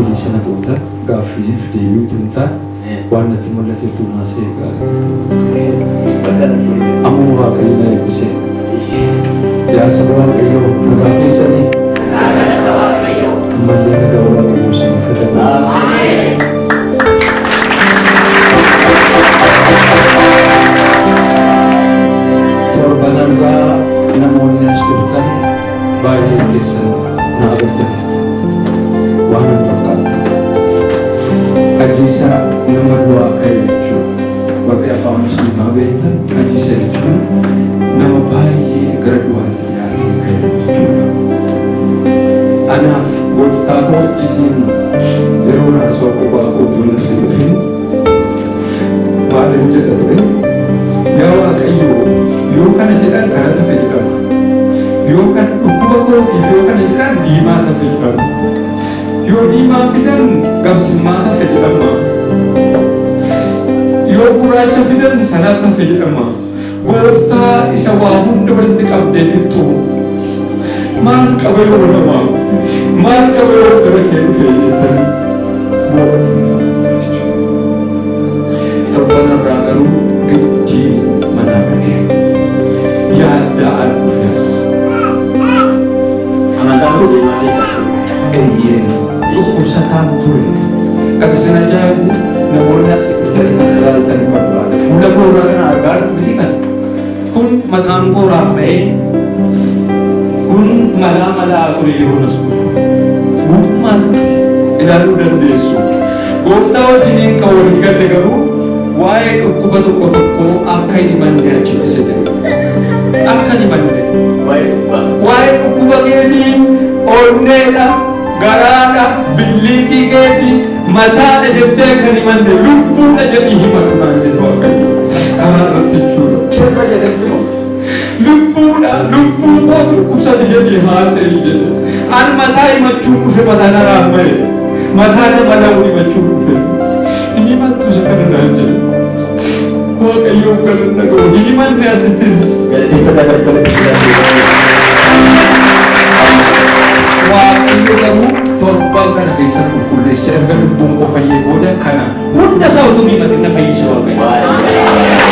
Olii sana goota gaaffiif deebi'uu tuntaa waan natti mul'ate tuunaa seeqaa. Ammoo Waaqayyo na eebbisee. Yaa saba Waaqayyoo nagaa keessanii. Ammallee nagaa Waaqayyoo sana fedhamu. Torbanarraa namoonni as dhuftan baay'ee keessan na agartaniif. Waan hin fakkaatu. Ajjiisa nama du'aa ka'e jechuudha. Warri afaan musliimaa beektan ajjiisa jechuun nama baay'ee gara du'aatti dhiyaatee ka'e jechuudha. Anaaf gooftaa koo wajjiniin yeroo naasoo kophaa koo ijoollee si dhufin maalin jedha ture? Yaa Waaqayyo yoo kana jedhan kana tafe jedhama. Yoo kan dhukkuba kootiif yoo kana jedhan diimaa tafe jedhama. Yoo diimaa fidan gabsimmaa tafe jedhama. Yoo gurraacha fidan sanaa tafe jedhama. Gooftaa isa waa hunda walitti qabdee fixxu. Maal qaba yoo namaa? Maal qaba yoo gara kee dhufee jettanii moo'atu. Torbanarraa garuu giddii manaa bahee yaadda'an dhufees. Amantaan kun deemaa keessatti. Eeyyee. Dhukkubsataan ture. Qabsina ajaa'ibu namoonni as dhuftanii ilaaltanii barbaada. Fuula kooraa kana argaa dhufanii kan kun mataan kooraa ba'ee kun malaa ture yeroo nas dhufu. Guutummaatti ilaaluu dandeessu. Gooftaa wajjiniin kan walii galle garuu waa'ee dhukkuba tokko akka hin himanne achitti sedhe. Akka hin himanne. Waa'ee dhukkuba keetii onneedha. Garaadha, billiitii keetii, mataadha jettee kan himanne lubbuudha jedhii himatanaan jedhu Waaqayyo. Karaa irratti jechuudha. Keessa jedhamtu. Lubbuudha, lubbuu kootu dhukkubsate jedhii haasa'e jedhe. An mataa himachuun dhufe mataa naraan ba'e. Mataa nama la'uu himachuun dhufe. Hin himattu isa kana naan jedhe. Waaqayyoon galanna ga'u. Hin himanne asittis. Galateeffata gargalatti Waaqayyo garuu torban kana keessatti qulqulleessee erga lubbuun koo fayyee booda kana hunda isaa utuu himatin na fayyise Waaqayyo.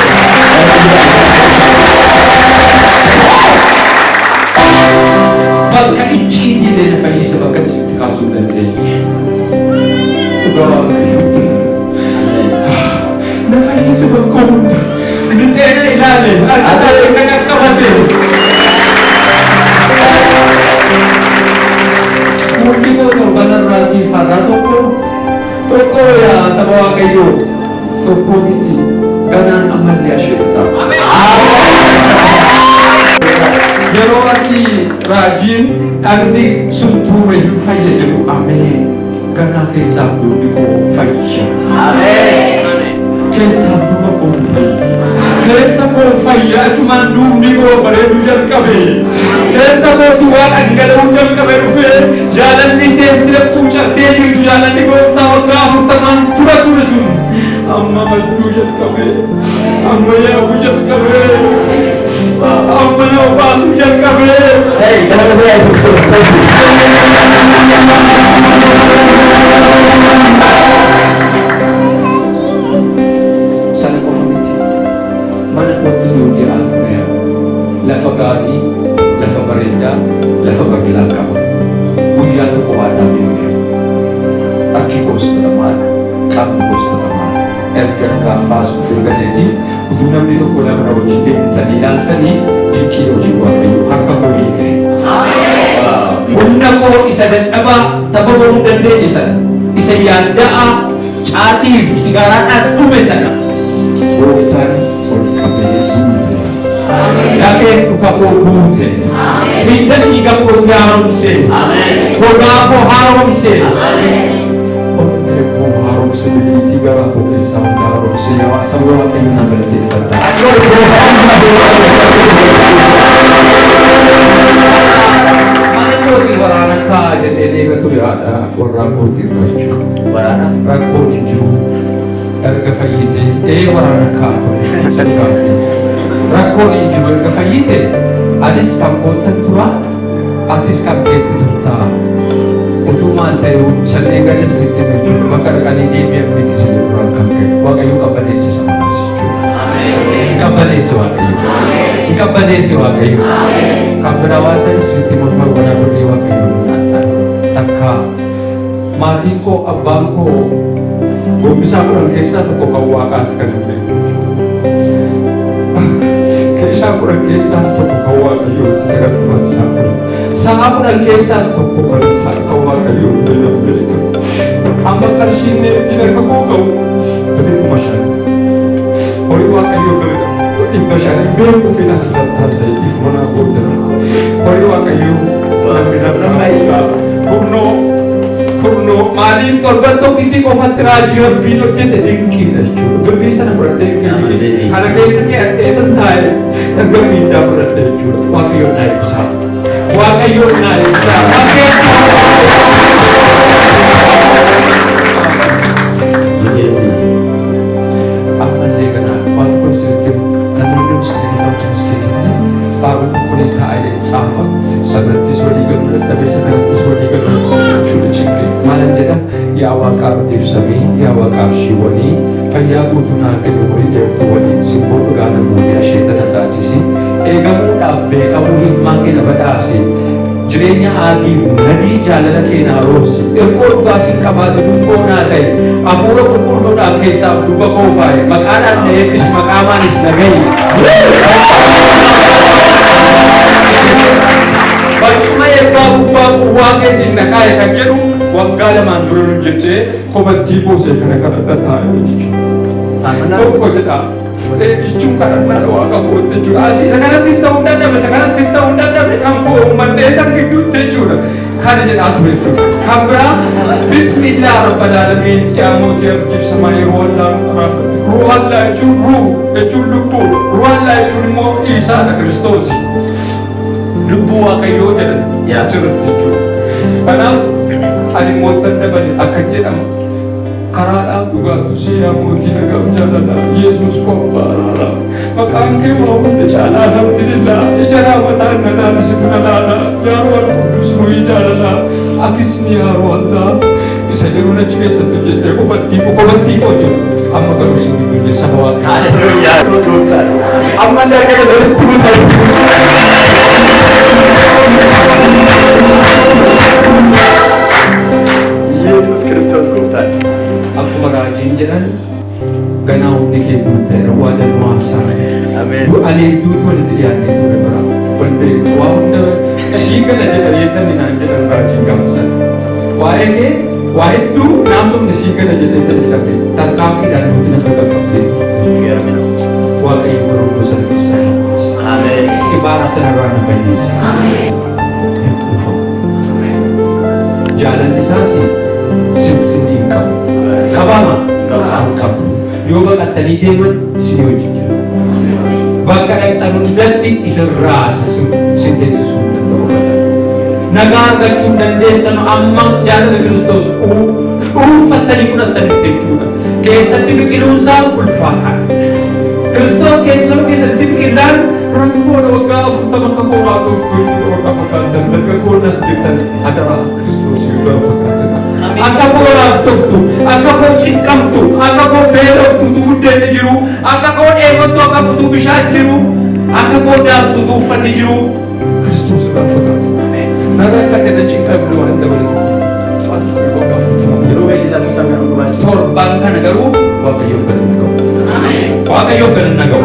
Bakka icciitii illee na fayyise bakka isitti kaasuu hin dandeenye. Dhugaa Waaqayyooti. Na fayyise bakka hunda. Lixeena ilaale harkisaa akka qaqqabate. Murtii koo torbanarraatii farraa tokko yaa saba Waaqayyoo tokko miti ganaan ammallee asheetaa. Yeroo asii raajiin dhagni sun tuurayyuu fayya jedhu ameen. Ganaa keessaa duubi koo fayya. Keessaa duuba koo fayya. Keessa koo fayya achumaan duubni koo bareeduu jalqabe. Keessa kooti waan dhangala'uu jalqabe dhufee jaalalli seensira quucartee jirtu jaalalli gooftaa waggaa 40 tura ture sun amma madduu jalqabe. Amma yaa'uu jalqabe. Amma na obaasuu jalqabe. Sana qofa miti. Mana kootti yoo jiraatu lafa gaarii, lafa bareedaa, lafa bal'aa qaba. Guyyaa tokko waadaan beekne. Akki goostotamaadha. Qaamni goostotamaadha. Erga gaafaas dhufee galeetii utuu namni tokko lama wajjin deemtanii ilaaltanii jechi hojii Waaqayyoo harka koo hiikee. Humna koo isa dadhabaa tapha godhuu dandeenye sana isa yaadda'aa caatii fi sigaaraadhaan dhume sana gooftaan ol qabee duute. Lafeen dhufa koo duute. Hidda dhiiga kootii haaromse. Gogaa koo haaromse. Onnee koo haaromse. Biliitii garaa koo keessaa hunda haaromse. Yaa saba Waaqayyoo na galateeffadha. Mana kootii waraana kaa jedhee deegatu yaada warraa kootii irraachuu. Waraana Rakkoon hin jiru. Erga fayyitee waraana kaa ture. Rakkoon hin jiru erga fayyite anis kan koottan tura atis kan keetti turtaa. Utuu maal ta'e sallee gada sanitti jechuudha. Bakka dhaqanii deebi'an miti isin duraan kan ka'e. Waaqayyo qabbaneessa samaas jechuudha. Qabbaneessa Waaqayyo. Qabbaneessa Waaqayyo. Kan biraa waan ta'e isinitti mormaa godhaa godhee Waaqayyo takka maatiin koo abbaan koo gombisaa kudhan keessaa tokko kan Waaqaatti kan hin beeku. Keessaa kudhan keessaas tokko kan Waaqayyooti sagantumaan isaa ture. Sa'a kudhan keessaas tokko kan Waaqayyooti beekamu. Amma qarshiin neetiin akka koo ga'u birrii 5,000. Horii Waaqayyoo bira 500 beekuu fi asirratti haasa'e ifuma naaf godhana. Horii Waaqayyoo kurnoo maaliif torban tokkitti qofatti raajii rabbiin hojjete dinqiidha jechuudha. Birrii sana fudhadhee kana keessa dheetan taa'e erga miidhaa fudhadhe jechuudha. Waaqayyoon naa ibsaa. Waaqayyoon naa ibsaa. Ammallee kanaan waan kun sirriitti namoonni musliimii wajjinis keessatti faaba tokkolee taa'ee tsaafa sanattis walii galu dadhabee sanattis walii galu jechuudha ciqqee maalan jedha yaa waaqaa abdiif samii yaa waaqaa arshiiwwanii fayyaa guutuu naa kennu horii dheertuu waliin simboo dhugaa namoonni asheetana taasisi eegamuudhaaf beekamuu himmaa keenya badhaase jireenya aadiif nadii jaalala keenyaa roobsi ergoo dhugaa sin qabaatu dubboo naa ta'e hafuura qulqulluudhaan keessaaf dubba qoofaa'e maqaadhaan na eebbis maqaamaanis na gahi barcuma eebbaa gubbaa quwwaa keetiin na kaa'e kan jedhu waggaa lamaan dura nu jettee kobattii boosee kana kadhadha taa'e jechuudha. Tokko jedha jechuun kadhannaa waaqa bootte jechuudha. Asii isa kanattis ta'uu dadhabe isa kanattis ta'uu dadhabe kan koo uummadhee tan gidduutti jechuudha. Kana jedhaa ture jechuudha. Kan biraa bismillah rabbal aalamiin yaa mootii abdiif samaa yeroo wallaan ruuhallaa jechuun jechuun lubbuu ruuhallaa jechuun immoo Iisaadha Kiristoosi. Lubbuu Waaqayyoo jedhan achirratti jechuudha. Kanaaf ani mootan dabale akka jedhamu karaadhaaf dhugaatu si yaa mootii nagaaf jaalala Yesuus kophaadha. Maqaan kee waa hunda caalaa alhamdulillah ija raawwataan na laalisitu na laala yaaroo al-Quddus ruhii jaalala akisni yaaroo Allah isa jiru achi keessatti jedhee qobattii koo jiru amma garuu si gidduu jira saba Waaqayyoo. Amma illee akka walitti buusan. Yesus Kristos gooftaan. Akkuma raajiin jedhan ganaa humni kee guuteera waa danuu haasaa. Aniif duutu walitti dhiyaannee ture bira. Walbee waa hunda sii gala jedhanii naan jedhan raajiin gaafasan. Waa'ee kee waa hedduu naasofni sii gala jedhanii jedhame tarkaanfiidhaan nuti nama qaqqabdee. Waaqayyo yeroo gosa keessaa. Kibaara sanarraa na fayyisa. Jaalalli isaas sinii qabu. Qabaama qabu. Yoo baqattanii deeman isin wajjin jira. Bakka dhaqxan hundatti isin raasa sin teessisuu danda'u. Nagaa argachuu dandeessan amma jaalala Kiristoos dhuunfattanii fudhattanitti jechuudha. Keessatti biqiluunsaa ulfaataadha. Kiristoos keessatti biqilaan rakkoodha waggaa 40 akka qoraatuuf waggaa fakkaatan dargaggoonnas jettan adaraa Kiristoos yoo fakkaatan. Akka qoraaf toftu, akka koo cinqamtu, akka koo beeloftu buddeenni jiru, akka koo dheebottu akka butuu bishaan jiru, akka koo daabtu uffanni jiru. Kiristoos irraa fakkaata. Nagaa akka kenna cinqamni waan dabalatu. Yeroo beekisaa torban kana garuu Waaqayyoof galanna ga'u. Waaqayyoof galanna ga'u.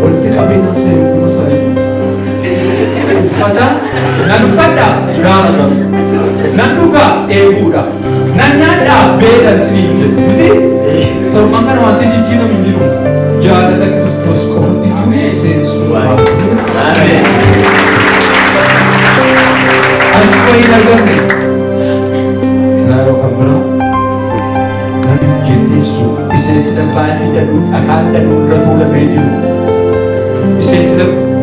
Walitti qabeenya seeruma isaanii uffata nan uffadha gaara galu nan dhugaa eeguudha nan nyaadhaa beelan siniif jedhu miti torban kana wanti jijjiirame hin jiru jaalala Kiristoos qofatti dhumee seensuu as qoyin agarre yeroo kan biraa nan jillisu iseensi baay'ee danuu dhakaan danuu irra tuulamee jiru iseensi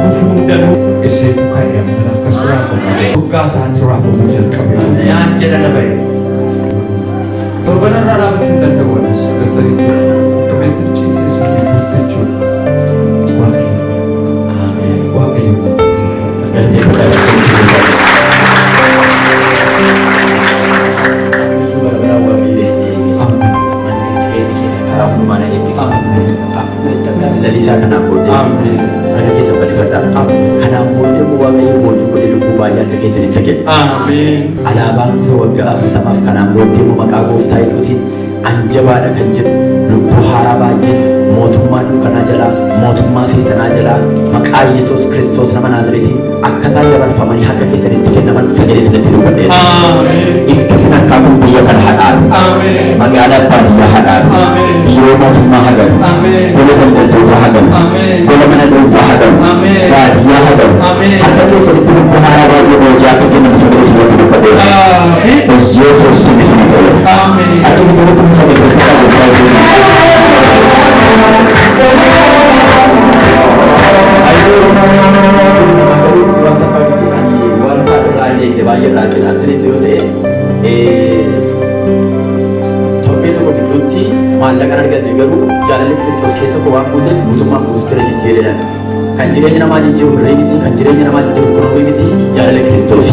bufuun danuu iseentu kan yaammata akkas raafamu dhugaa isaan raafamu jalqabe naan jedha na bahe torbanarraa dhaabachuu hin danda'u anas agartanii lalisaa kanaan booddee Ameen. harka keessa bal'ifadhaa. Kanaan booddee waaqayyo boojuu godhee lubbuu baay'ee harka keessanitti kenna. Ameen. Alaabaan waggaa 40 kanaan booddee maqaa gooftaa Yesuusiin anjabaadha kan jedhu lubbuu haaraa baay'ee mootummaan dukkanaa jalaa mootummaa seetanaa jalaa maqaa Yesuus Kiristoos nama Naazreetiin akkasaa dabarfamanii harka keessanitti kennaman sagalee isinitti dubbadheera. Ameen. Ifti isin harkaa kun biyya kana hadhaadha. Ameen. Magaalaa baadiyyaa hadhaadha. Ameen. Biyyoo mootummaa hagamu. Ameen. Gola daldaltoota hagamu. Ameen. Gola mana dhuunfaa hagamu. Ameen. Baadiyyaa hagamu. Ameen. Harka keessanitti lubbuu haaraa baay'ee boojaa akka kennamu sagalee isinitti dubbadheera. Ameen. Yesuus isin tola. Ameen. Harka keessanitti sagalee gooftaa maallaqan arganne garuu jaalalli Kiristoos keessa koo waan guuteef mootummaa guutuutti irra jijjiireedhaan kan jireenya namaa jijjiiru birrii miti kan jireenya namaa jijjiiru kunuunfii miti jaalala Kiristoos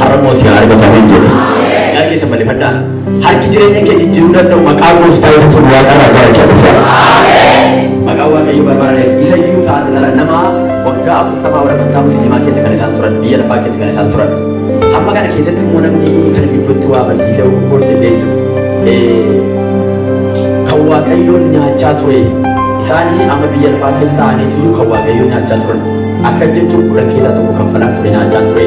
har'a moosii argatameen jedhe yaa keessa bal'ifadhaa harki jireenya kee jijjiiruu danda'u maqaa gooftaa Yesuusiin waaqarraa gara kee dhufa maqaa waaqayyo barbaadeef isa iyyuu taate dhala namaa waggaa 40 warra kan ta'u sijimaa keessa kan isaan turan biyya lafaa keessa kan isaan turan hamma kana keessatti immoo namni kana gidduutti waa barsiisee gorsillee jiru kan waaqayyoon nyaachaa ture isaanii amma biyya lafaa keessa ta'aniitu kan waaqayyoon nyaachaa turan akka jechuun kudhan keessaa tokko kan falaa ture nyaachaa ture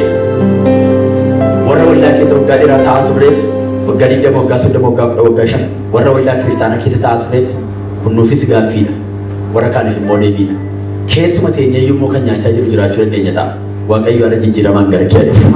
warra waldaa keessa waggaa dheeraa ta'aa tureef waggaa 20 waggaa 30 waggaa 5 warra waldaa kiristaanaa keessa ta'aa tureef kunnuufis gaaffiidha warra kaaniif immoo deebiidha keessuma teenyee immoo kan nyaachaa jiru jiraachuu dandeenya ta'a waaqayyo irra jijjiiramaan gara kee dhufu.